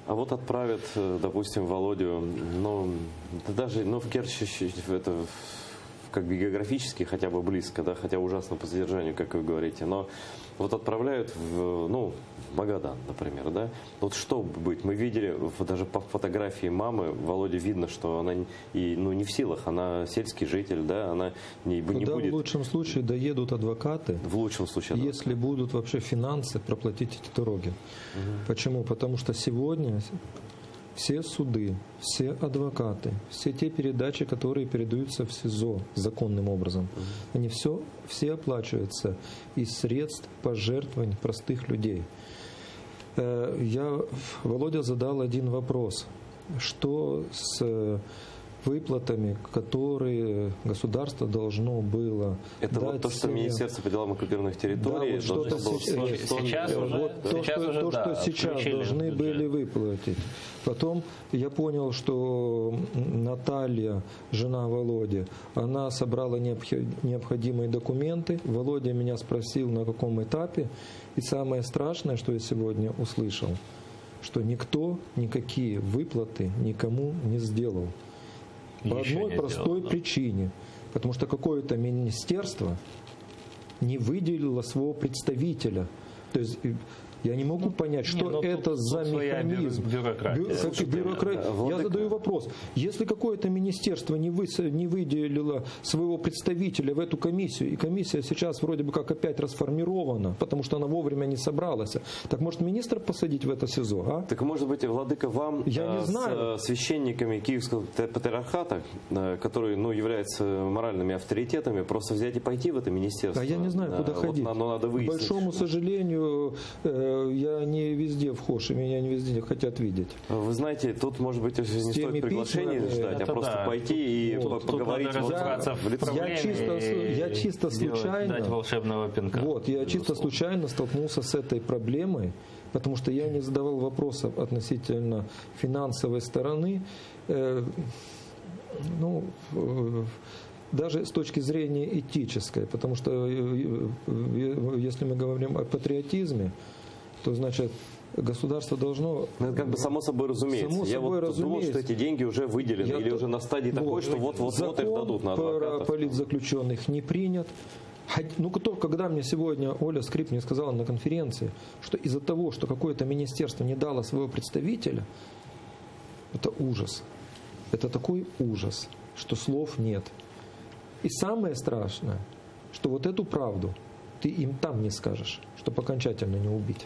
А вот отправят, допустим, Володю, ну, даже, ну, в Керчь, это как бы географически хотя бы близко, да, хотя ужасно по содержанию, как вы говорите, но вот отправляют в, ну, Магадан, например, да, вот что быть, мы видели даже по фотографии мамы, Володя видно, что она и, ну, не в силах, она сельский житель, да, она не будет... В лучшем случае доедут адвокаты, в лучшем случае, если будут вообще финансы проплатить эти дороги. Почему? Потому что сегодня все суды, все адвокаты, все те передачи, которые передаются в СИЗО законным образом, они все оплачиваются из средств пожертвований простых людей. Володя задал один вопрос. Что с выплатами, которые государство должно было это дать вот то, что Министерство по делам оккупированных территорий да, вот что сейчас должны были выплатить. Потом я понял, что Наталья, жена Володи, она собрала необходимые документы. Володя меня спросил, на каком этапе. И самое страшное, что я сегодня услышал, что никто никакие выплаты никому не сделал. По одной простой причине. Потому что какое-то министерство не выделило своего представителя. То есть я не могу понять, что это за механизм. Я задаю вопрос. Если какое-то министерство не выделило своего представителя в эту комиссию, и комиссия сейчас вроде бы как опять расформирована, потому что она вовремя не собралась, так может министра посадить в это СИЗО? А? Так может быть, владыка, вам с священниками Киевского патриархата, которые, ну, являются моральными авторитетами, просто взять и пойти в это министерство? А я не знаю, куда ходить. Надо выяснить, к большому сожалению, я не везде вхож, и меня не везде хотят видеть. Вы знаете, тут, может быть, не стоит приглашения ждать, а просто пойти и поговорить я чисто случайно, дать волшебного пинка. Я чисто случайно столкнулся с этой проблемой, потому что я не задавал вопросов относительно финансовой стороны. Даже с точки зрения этической, потому что если мы говорим о патриотизме, то значит государство должно... Это как бы само собой разумеется. Я думал, что эти деньги уже выделены или уже на стадии такой, что вот-вот их дадут на адвокатов. Закон про политзаключенных не принят. Ну, когда мне сегодня Оля Скрипник сказала на конференции, что из-за того, что какое-то министерство не дало своего представителя, это ужас. Это такой ужас, что слов нет. И самое страшное, что вот эту правду ты им там не скажешь, чтобы окончательно не убить.